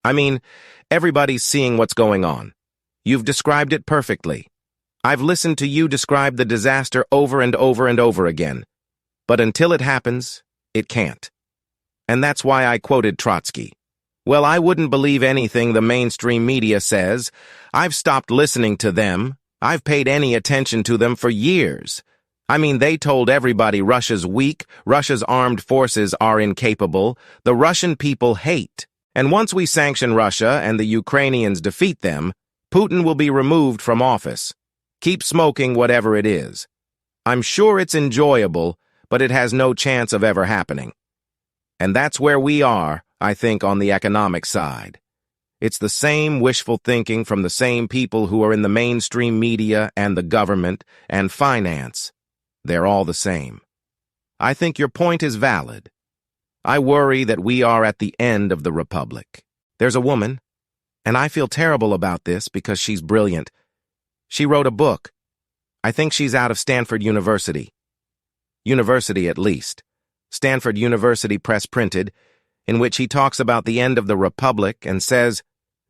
I mean, everybody's seeing what's going on. You've described it perfectly. I've listened to you describe the disaster over and over and over again. But until it happens, it can't. And that's why I quoted Trotsky. Well, I wouldn't believe anything the mainstream media says. I've stopped listening to them. I've paid any attention to them for years. I mean, they told everybody Russia's weak, Russia's armed forces are incapable, the Russian people hate. And once we sanction Russia and the Ukrainians defeat them, Putin will be removed from office. Keep smoking whatever it is. I'm sure it's enjoyable, but it has no chance of ever happening. And that's where we are, I think, on the economic side. It's the same wishful thinking from the same people who are in the mainstream media and the government and finance. They're all the same. I think your point is valid. I worry that we are at the end of the republic. There's a woman, and I feel terrible about this because she's brilliant. She wrote a book. I think she's out of Stanford University. University, at least. Stanford University Press printed, in which he talks about the end of the republic and says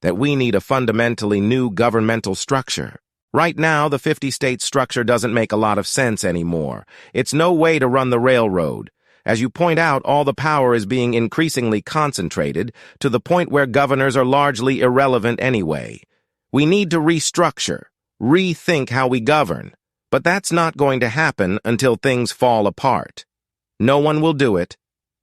that we need a fundamentally new governmental structure. Right now, the 50-state structure doesn't make a lot of sense anymore. It's no way to run the railroad. As you point out, all the power is being increasingly concentrated to the point where governors are largely irrelevant anyway. We need to restructure, rethink how we govern. But that's not going to happen until things fall apart. No one will do it.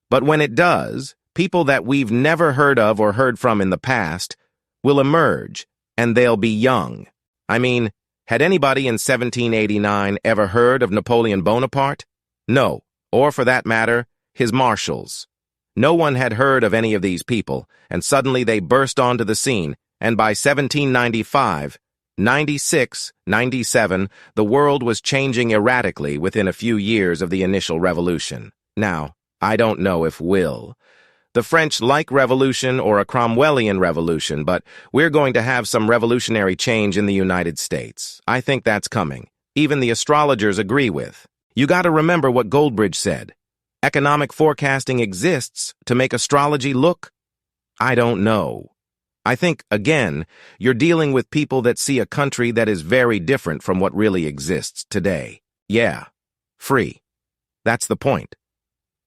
But when it does, people that we've never heard of or heard from in the past will emerge, and they'll be young. I mean, had anybody in 1789 ever heard of Napoleon Bonaparte? No, or for that matter, his marshals. No one had heard of any of these people, and suddenly they burst onto the scene, and by 1795, 96, 97, the world was changing erratically within a few years of the initial revolution. Now, I don't know if the French like revolution or a Cromwellian revolution, but we're going to have some revolutionary change in the United States. I think that's coming. Even the astrologers agree with. You got to remember what Goldbridge said. Economic forecasting exists to make astrology look, I don't know. I think, again, you're dealing with people that see a country that is very different from what really exists today. Yeah, free. That's the point.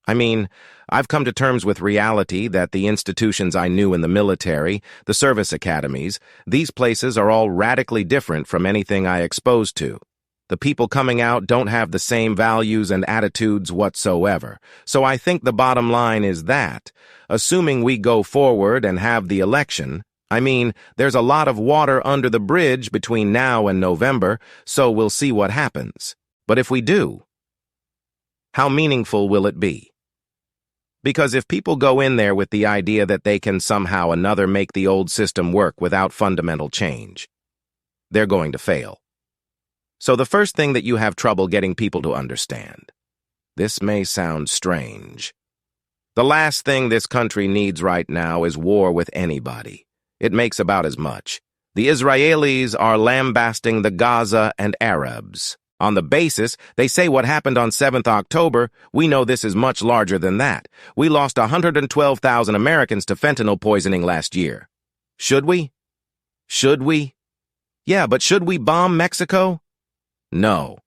I mean, I've come to terms with reality that the institutions I knew in the military, the service academies, these places are all radically different from anything I exposed to. The people coming out don't have the same values and attitudes whatsoever. So I think the bottom line is that, assuming we go forward and have the election, I mean, there's a lot of water under the bridge between now and November, so we'll see what happens. But if we do, how meaningful will it be? Because if people go in there with the idea that they can somehow or another make the old system work without fundamental change, they're going to fail. So the first thing that you have trouble getting people to understand, this may sound strange. The last thing this country needs right now is war with anybody. It makes about as much. The Israelis are lambasting the Gaza and Arabs. On the basis, they say what happened on 7th October, we know this is much larger than that. We lost 112,000 Americans to fentanyl poisoning last year. Should we? Should we? Yeah, but should we bomb Mexico? No.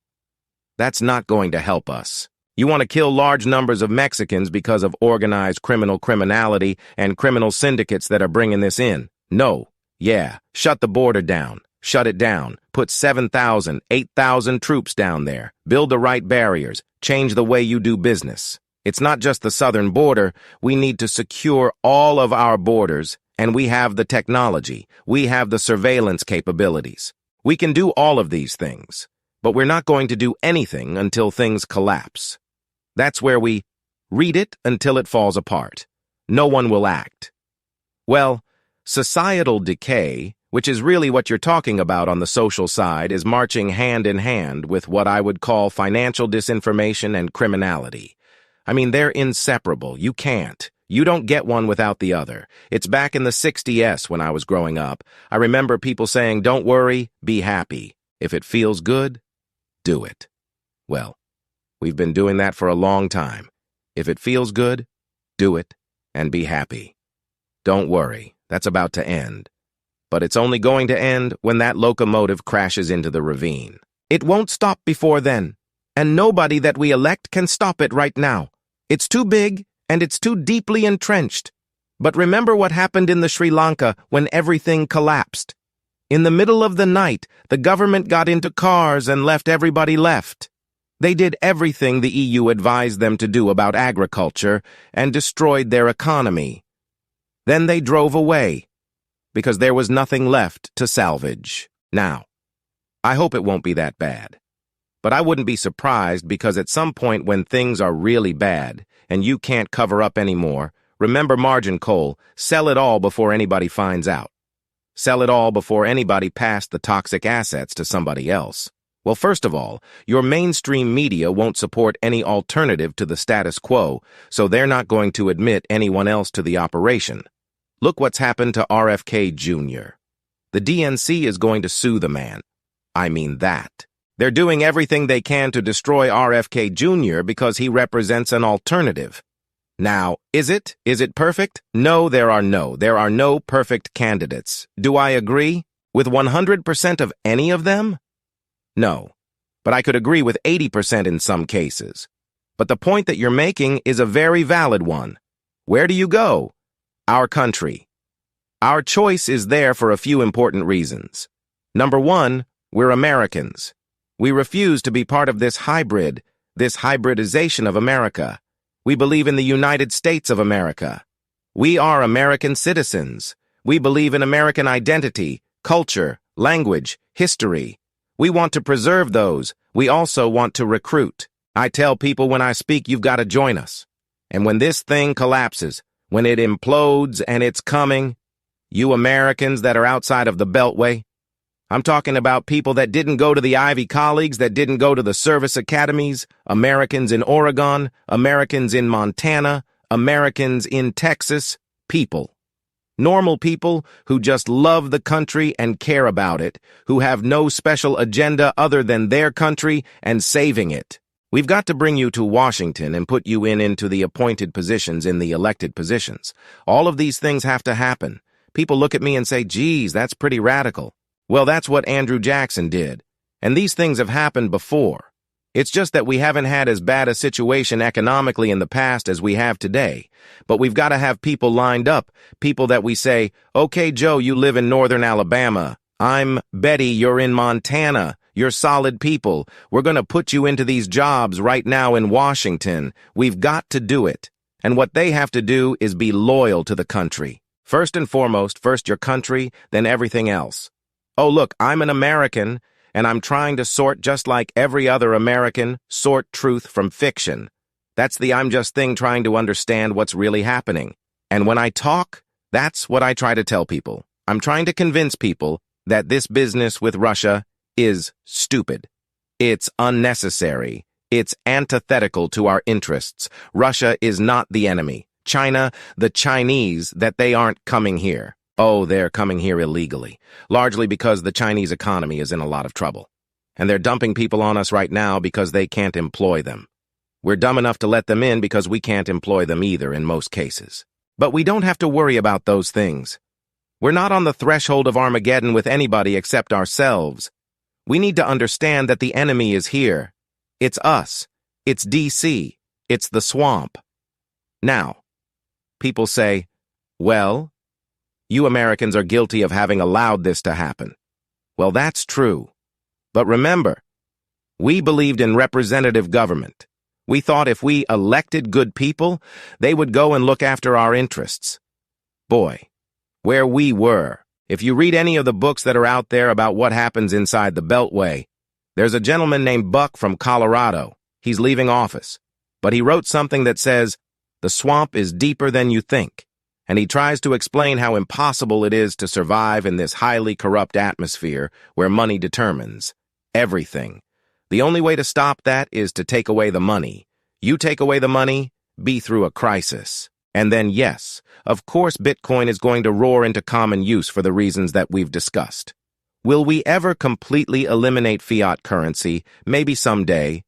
That's not going to help us. You want to kill large numbers of Mexicans because of organized criminality and criminal syndicates that are bringing this in. No. Yeah. Shut the border down. Shut it down. Put 7,000, 8,000 troops down there. Build the right barriers. Change the way you do business. It's not just the southern border. We need to secure all of our borders, and we have the technology. We have the surveillance capabilities. We can do all of these things, but we're not going to do anything until things collapse. That's where we read it until it falls apart. No one will act. Well, societal decay, which is really what you're talking about on the social side, is marching hand in hand with what I would call financial disinformation and criminality. I mean, they're inseparable. You can't. You don't get one without the other. It's back in the 60s when I was growing up. I remember people saying, don't worry, be happy. If it feels good, do it. Well, we've been doing that for a long time. If it feels good, do it and be happy. Don't worry. That's about to end. But it's only going to end when that locomotive crashes into the ravine. It won't stop before then, and nobody that we elect can stop it right now. It's too big, and it's too deeply entrenched. But remember what happened in the Sri Lanka when everything collapsed. In the middle of the night, the government got into cars and left everybody left. They did everything the EU advised them to do about agriculture and destroyed their economy. Then they drove away, because there was nothing left to salvage. Now, I hope it won't be that bad. But I wouldn't be surprised because at some point when things are really bad and you can't cover up anymore, remember margin coal, sell it all before anybody finds out. Sell it all before anybody passed the toxic assets to somebody else. Well, first of all, your mainstream media won't support any alternative to the status quo, so they're not going to admit anyone else to the operation. Look what's happened to RFK Jr. The DNC is going to sue the man. I mean that. They're doing everything they can to destroy RFK Jr. because he represents an alternative. Now, is it? Is it perfect? No, there are no perfect candidates. Do I agree with 100% of any of them? No, but I could agree with 80% in some cases. But the point that you're making is a very valid one. Where do you go? Our country. Our choice is there for a few important reasons. Number one, we're Americans. We refuse to be part of this hybridization of America. We believe in the United States of America. We are American citizens. We believe in American identity, culture, language, history. We want to preserve those. We also want to recruit. I tell people when I speak, you've got to join us. And when this thing collapses, when it implodes and it's coming, you Americans that are outside of the Beltway, I'm talking about people that didn't go to the Ivy Colleges, that didn't go to the service academies, Americans in Oregon, Americans in Montana, Americans in Texas, people. Normal people who just love the country and care about it, who have no special agenda other than their country and saving it. We've got to bring you to Washington and put you into the appointed positions in the elected positions. All of these things have to happen. People look at me and say, geez, that's pretty radical. Well, that's what Andrew Jackson did. And these things have happened before. It's just that we haven't had as bad a situation economically in the past as we have today. But we've got to have people lined up, people that we say, okay, Joe, you live in northern Alabama. I'm Betty, you're in Montana. You're solid people. We're going to put you into these jobs right now in Washington. We've got to do it. And what they have to do is be loyal to the country. First and foremost, first your country, then everything else. Oh, look, I'm an American, and I'm trying to sort just like every other American, sort truth from fiction. That's the I'm just thing, trying to understand what's really happening. And when I talk, that's what I try to tell people. I'm trying to convince people that this business with Russia is stupid. It's unnecessary. It's antithetical to our interests. Russia is not the enemy. China, the Chinese, that they aren't coming here. Oh, they're coming here illegally, largely because the Chinese economy is in a lot of trouble. And they're dumping people on us right now because they can't employ them. We're dumb enough to let them in because we can't employ them either in most cases. But we don't have to worry about those things. We're not on the threshold of Armageddon with anybody except ourselves. We need to understand that the enemy is here. It's us. It's DC. It's the swamp. Now, people say, well, you Americans are guilty of having allowed this to happen. Well, that's true. But remember, we believed in representative government. We thought if we elected good people, they would go and look after our interests. Boy, where we were. If you read any of the books that are out there about what happens inside the Beltway, there's a gentleman named Buck from Colorado. He's leaving office. But he wrote something that says, the swamp is deeper than you think. And he tries to explain how impossible it is to survive in this highly corrupt atmosphere where money determines everything. The only way to stop that is to take away the money. You take away the money, be through a crisis. And then, yes, of course Bitcoin is going to roar into common use for the reasons that we've discussed. Will we ever completely eliminate fiat currency? Maybe someday.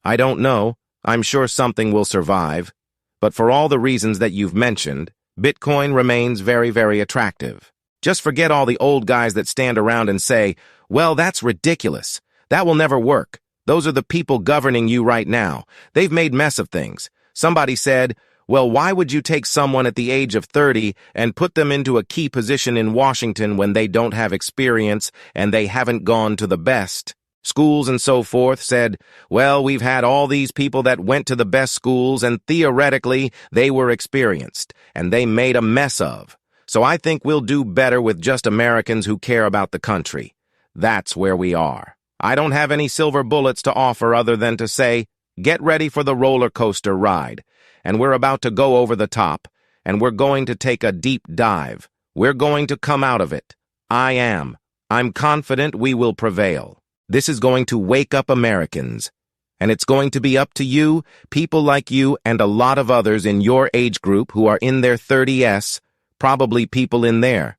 I don't know. I'm sure something will survive. But for all the reasons that you've mentioned, Bitcoin remains very, very attractive. Just forget all the old guys that stand around and say, well, that's ridiculous. That will never work. Those are the people governing you right now. They've made mess of things. Somebody said, well, why would you take someone at the age of 30 and put them into a key position in Washington when they don't have experience and they haven't gone to the best? Schools and so forth said, well, we've had all these people that went to the best schools and theoretically they were experienced and they made a mess of. So I think we'll do better with just Americans who care about the country. That's where we are. I don't have any silver bullets to offer other than to say, get ready for the roller coaster ride. And we're about to go over the top, and we're going to take a deep dive. We're going to come out of it. I am. I'm confident we will prevail. This is going to wake up Americans. And it's going to be up to you, people like you, and a lot of others in your age group who are in their 30s, probably people in there.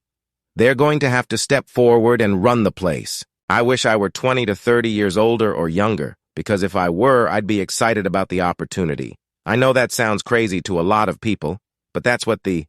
They're going to have to step forward and run the place. I wish I were 20 to 30 years older or younger, because if I were, I'd be excited about the opportunity. I know that sounds crazy to a lot of people, but that's what the